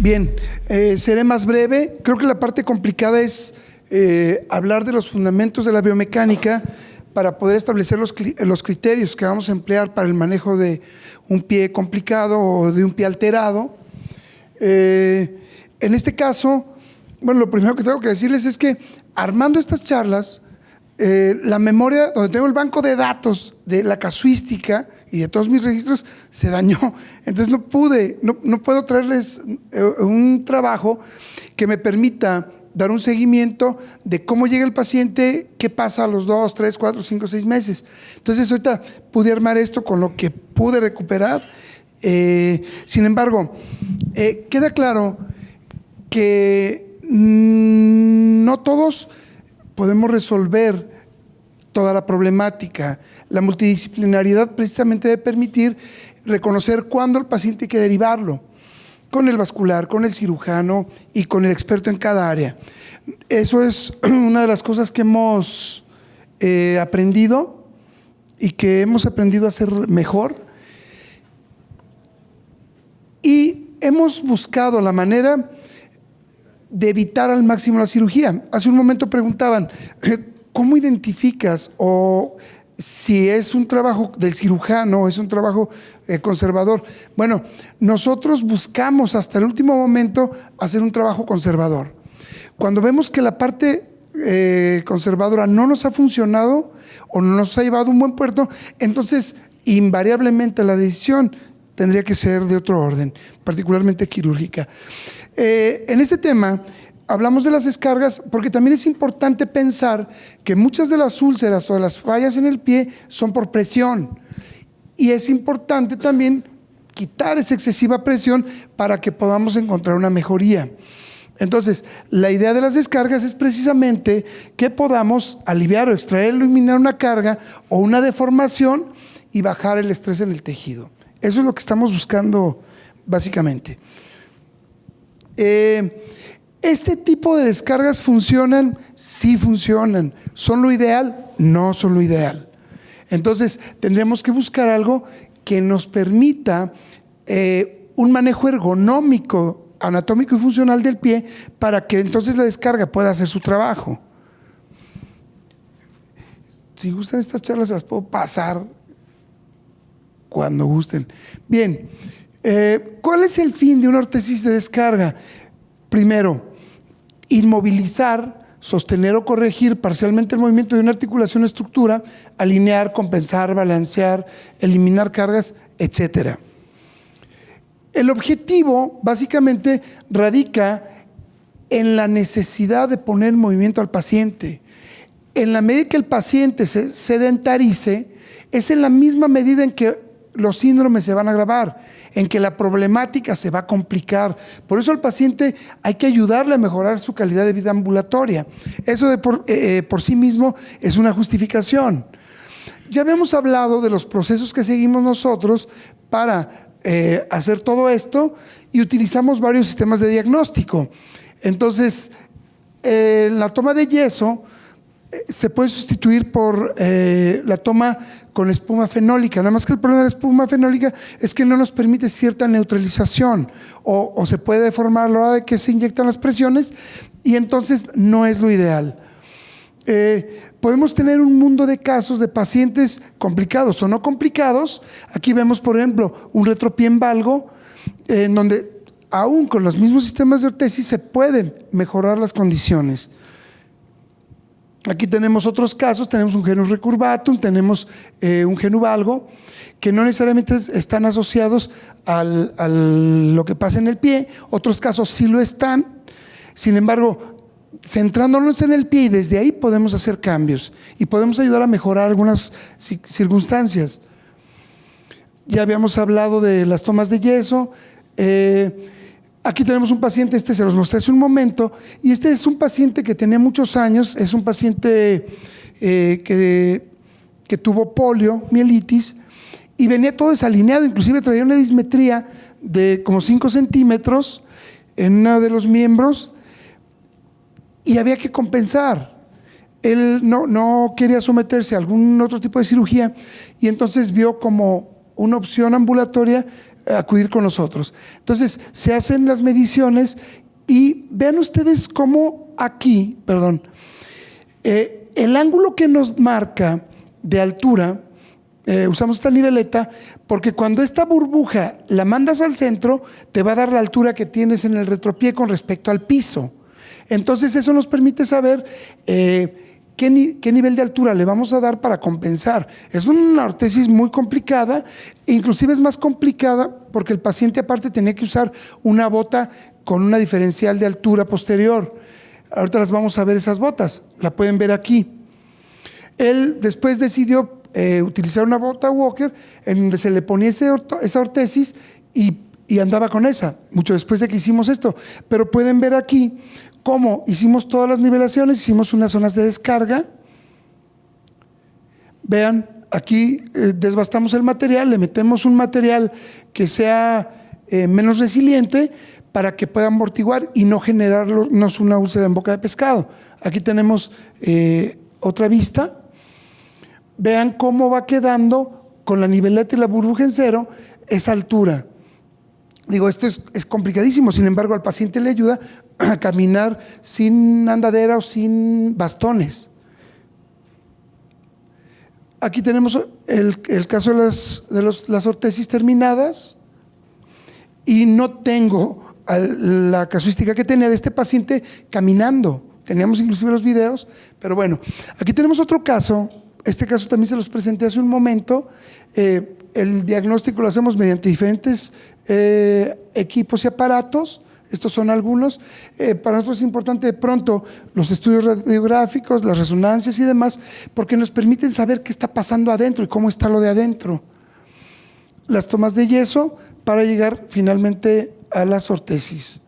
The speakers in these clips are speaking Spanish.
Bien, seré más breve. Creo que la parte complicada es hablar de los fundamentos de la biomecánica para poder establecer los criterios que vamos a emplear para el manejo de un pie complicado o de un pie alterado. En este caso, bueno, lo primero que tengo que decirles es que armando estas charlas, la memoria, donde tengo el banco de datos de la casuística y de todos mis registros, se dañó. Entonces no puedo traerles un trabajo que me permita dar un seguimiento de cómo llega el paciente, qué pasa a los 2, 3, 4, 5, 6 meses. Entonces ahorita pude armar esto con lo que pude recuperar. Sin embargo, queda claro que no todos podemos resolver toda la problemática. La multidisciplinariedad precisamente debe permitir reconocer cuándo el paciente hay que derivarlo, con el vascular, con el cirujano y con el experto en cada área. Eso es una de las cosas que hemos aprendido y que hemos aprendido a hacer mejor. Y hemos buscado la manera de evitar al máximo la cirugía. Hace un momento preguntaban, ¿cómo identificas o si es un trabajo del cirujano o es un trabajo conservador? Bueno, nosotros buscamos hasta el último momento hacer un trabajo conservador. Cuando vemos que la parte conservadora no nos ha funcionado o no nos ha llevado a un buen puerto, entonces invariablemente la decisión tendría que ser de otro orden, particularmente quirúrgica. En este tema hablamos de las descargas porque también es importante pensar que muchas de las úlceras o de las fallas en el pie son por presión, y es importante también quitar esa excesiva presión para que podamos encontrar una mejoría. Entonces, la idea de las descargas es precisamente que podamos aliviar o extraer o eliminar una carga o una deformación y bajar el estrés en el tejido. Eso es lo que estamos buscando básicamente. ¿Este tipo de descargas funcionan? Sí funcionan. ¿Son lo ideal? No son lo ideal. Entonces, tendremos que buscar algo que nos permita un manejo ergonómico, anatómico y funcional del pie para que entonces la descarga pueda hacer su trabajo. Si gustan estas charlas, las puedo pasar cuando gusten. Bien, ¿cuál es el fin de una ortesis de descarga? Primero, inmovilizar, sostener o corregir parcialmente el movimiento de una articulación o estructura, alinear, compensar, balancear, eliminar cargas, etc. El objetivo básicamente radica en la necesidad de poner en movimiento al paciente. En la medida que el paciente se sedentarice, es en la misma medida en que los síndromes se van a agravar, en que la problemática se va a complicar. Por eso al paciente hay que ayudarle a mejorar su calidad de vida ambulatoria. Eso por sí mismo es una justificación. Ya habíamos hablado de los procesos que seguimos nosotros para hacer todo esto, y utilizamos varios sistemas de diagnóstico. Entonces, la toma de yeso se puede sustituir por la toma con espuma fenólica. Nada más que el problema de la espuma fenólica es que no nos permite cierta neutralización o se puede deformar a la hora de que se inyectan las presiones, y entonces no es lo ideal. Podemos tener un mundo de casos de pacientes complicados o no complicados. Aquí vemos, por ejemplo, un retropié en valgo, en donde aún con los mismos sistemas de ortesis se pueden mejorar las condiciones. Aquí tenemos otros casos, tenemos un genus recurvatum, tenemos un genuvalgo, que no necesariamente están asociados a lo que pasa en el pie. Otros casos sí lo están. Sin embargo, centrándonos en el pie, y desde ahí podemos hacer cambios y podemos ayudar a mejorar algunas circunstancias. Ya habíamos hablado de las tomas de yeso. Aquí tenemos un paciente, se los mostré hace un momento, y este es un paciente que tenía muchos años, es un paciente que tuvo polio, mielitis, y venía todo desalineado, inclusive traía una dismetría de como 5 centímetros en uno de los miembros, y había que compensar. Él no quería someterse a algún otro tipo de cirugía, y entonces vio como una opción ambulatoria acudir con nosotros. Entonces, se hacen las mediciones y vean ustedes cómo aquí, el ángulo que nos marca de altura, usamos esta niveleta, porque cuando esta burbuja la mandas al centro, te va a dar la altura que tienes en el retropié con respecto al piso. Entonces, eso nos permite saber qué nivel de altura le vamos a dar para compensar. Es una ortesis muy complicada, inclusive es más complicada porque el paciente aparte tenía que usar una bota con una diferencial de altura posterior. Ahorita las vamos a ver esas botas, la pueden ver aquí. Él después decidió utilizar una bota Walker en donde se le ponía esa ortesis y andaba con esa, mucho después de que hicimos esto. Pero pueden ver aquí cómo hicimos todas las nivelaciones, hicimos unas zonas de descarga. Vean, aquí desbastamos el material, le metemos un material que sea menos resiliente para que pueda amortiguar y no generarnos una úlcera en boca de pescado. Aquí tenemos otra vista. Vean cómo va quedando con la niveleta y la burbuja en cero esa altura. Digo, esto es complicadísimo, sin embargo, al paciente le ayuda a caminar sin andadera o sin bastones. Aquí tenemos el caso de las ortesis terminadas y no tengo la casuística que tenía de este paciente caminando. Teníamos inclusive los videos, pero bueno, aquí tenemos otro caso. Este caso también se los presenté hace un momento. El diagnóstico lo hacemos mediante diferentes equipos y aparatos. Estos son algunos. Para nosotros es importante de pronto los estudios radiográficos, las resonancias y demás, porque nos permiten saber qué está pasando adentro y cómo está lo de adentro. Las tomas de yeso para llegar finalmente a las ortesis.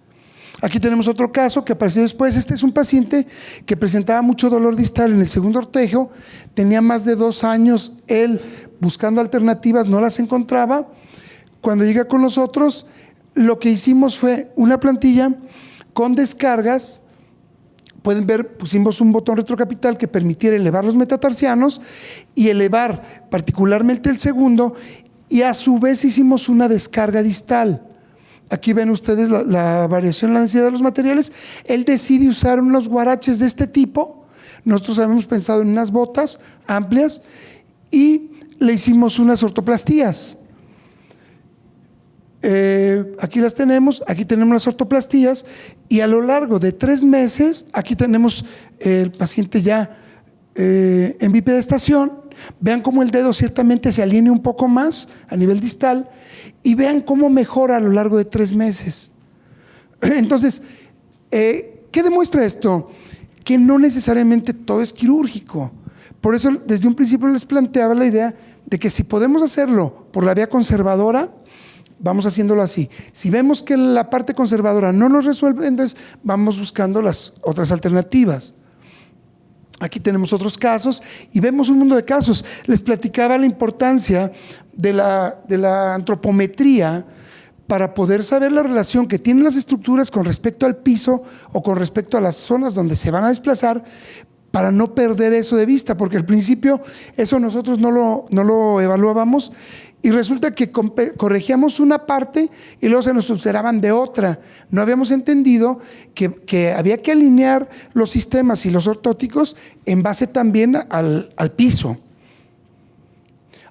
Aquí tenemos otro caso que apareció después. Este es un paciente que presentaba mucho dolor distal en el segundo ortegeo, tenía más de 2 años él buscando alternativas, no las encontraba. Cuando llega con nosotros, lo que hicimos fue una plantilla con descargas. Pueden ver, pusimos un botón retrocapital que permitiera elevar los metatarsianos y elevar particularmente el segundo, y a su vez hicimos una descarga distal. Aquí ven ustedes la variación en la densidad de los materiales. Él decide usar unos guaraches de este tipo. Nosotros habíamos pensado en unas botas amplias y le hicimos unas ortoplastías. Aquí las tenemos, aquí tenemos las ortoplastías, y a lo largo de 3 meses, aquí tenemos el paciente ya en bipedestación. Vean cómo el dedo ciertamente se alinea un poco más a nivel distal y vean cómo mejora a lo largo de 3 meses. Entonces, ¿qué demuestra esto? Que no necesariamente todo es quirúrgico. Por eso, desde un principio les planteaba la idea de que si podemos hacerlo por la vía conservadora, vamos haciéndolo así. Si vemos que la parte conservadora no nos resuelve, entonces vamos buscando las otras alternativas. Aquí tenemos otros casos y vemos un mundo de casos. Les platicaba la importancia de la antropometría para poder saber la relación que tienen las estructuras con respecto al piso o con respecto a las zonas donde se van a desplazar, para no perder eso de vista, porque al principio eso nosotros no lo evaluábamos y resulta que corregíamos una parte y luego se nos observaban de otra. No habíamos entendido que había que alinear los sistemas y los ortóticos en base también al piso.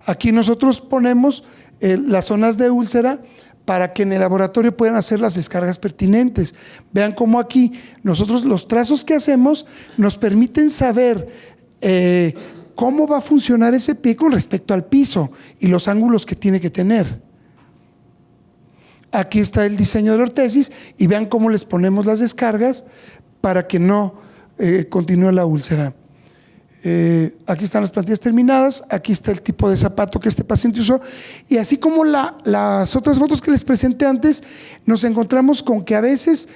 Aquí nosotros ponemos las zonas de úlcera para que en el laboratorio puedan hacer las descargas pertinentes. Vean cómo aquí nosotros los trazos que hacemos nos permiten saber cómo va a funcionar ese pie con respecto al piso y los ángulos que tiene que tener. Aquí está el diseño de la ortesis y vean cómo les ponemos las descargas para que no continúe la úlcera. Aquí están las plantillas terminadas, aquí está el tipo de zapato que este paciente usó, y así como las otras fotos que les presenté antes, nos encontramos con que a veces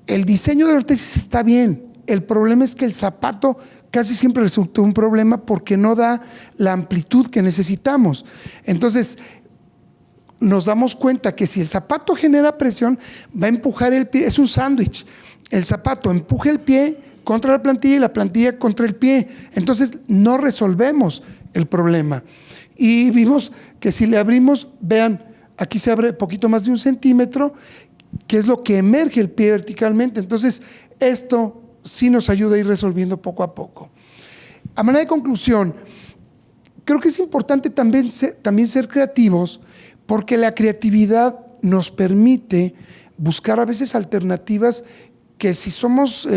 el diseño de la ortesis está bien, el problema es que el zapato casi siempre resulta un problema porque no da la amplitud que necesitamos. Entonces nos damos cuenta que si el zapato genera presión, va a empujar el pie, es un sándwich, el zapato empuja el pie contra la plantilla y la plantilla contra el pie, entonces no resolvemos el problema. Y vimos que si le abrimos, vean, aquí se abre poquito más de 1 centímetro, que es lo que emerge el pie verticalmente. Entonces, esto sí nos ayuda a ir resolviendo poco a poco. A manera de conclusión, creo que es importante también ser creativos, porque la creatividad nos permite buscar a veces alternativas que si somos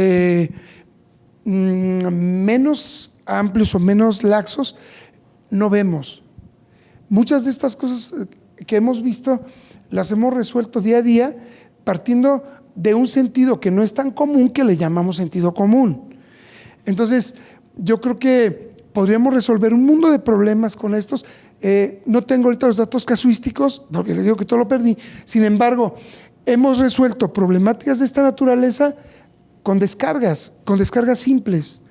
menos amplios o menos laxos, no vemos. Muchas de estas cosas que hemos visto las hemos resuelto día a día partiendo de un sentido que no es tan común, que le llamamos sentido común. Entonces, yo creo que podríamos resolver un mundo de problemas con estos. No tengo ahorita los datos casuísticos, porque les digo que todo lo perdí. Sin embargo, hemos resuelto problemáticas de esta naturaleza con descargas simples,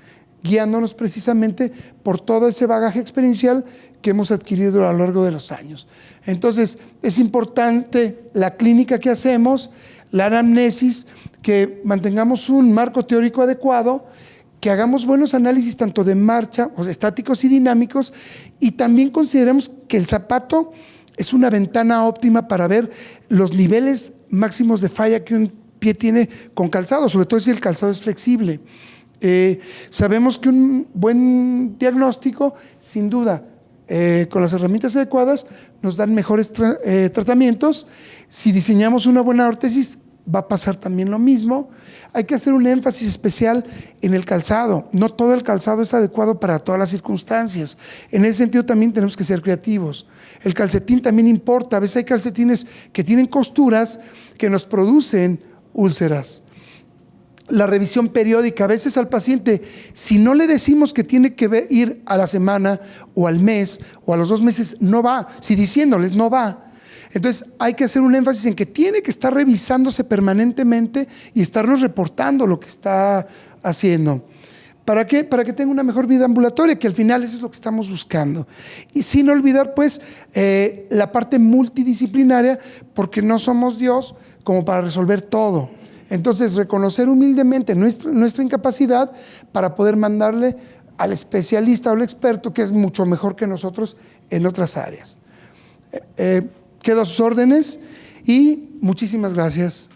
guiándonos precisamente por todo ese bagaje experiencial que hemos adquirido a lo largo de los años. Entonces, es importante la clínica que hacemos, la anamnesis, que mantengamos un marco teórico adecuado, que hagamos buenos análisis tanto de marcha, o estáticos y dinámicos, y también consideremos que el zapato es una ventana óptima para ver los niveles máximos de falla que un pie tiene con calzado, sobre todo si el calzado es flexible. Sabemos que un buen diagnóstico, sin duda, con las herramientas adecuadas, nos dan mejores tratamientos. Si diseñamos una buena órtesis, va a pasar también lo mismo. Hay que hacer un énfasis especial en el calzado. No todo el calzado es adecuado para todas las circunstancias. En ese sentido también tenemos que ser creativos. El calcetín también importa. A veces hay calcetines que tienen costuras que nos producen úlceras. La revisión periódica, a veces al paciente, si no le decimos que tiene que ir a la semana o al mes o a los 2 meses, no va. Si diciéndoles no va. Entonces hay que hacer un énfasis en que tiene que estar revisándose permanentemente y estarnos reportando lo que está haciendo. ¿Para qué? Para que tenga una mejor vida ambulatoria, que al final eso es lo que estamos buscando. Y sin olvidar, pues, la parte multidisciplinaria, porque no somos Dios como para resolver todo. Entonces, reconocer humildemente nuestra incapacidad para poder mandarle al especialista o al experto, que es mucho mejor que nosotros en otras áreas. Quedo a sus órdenes y muchísimas gracias.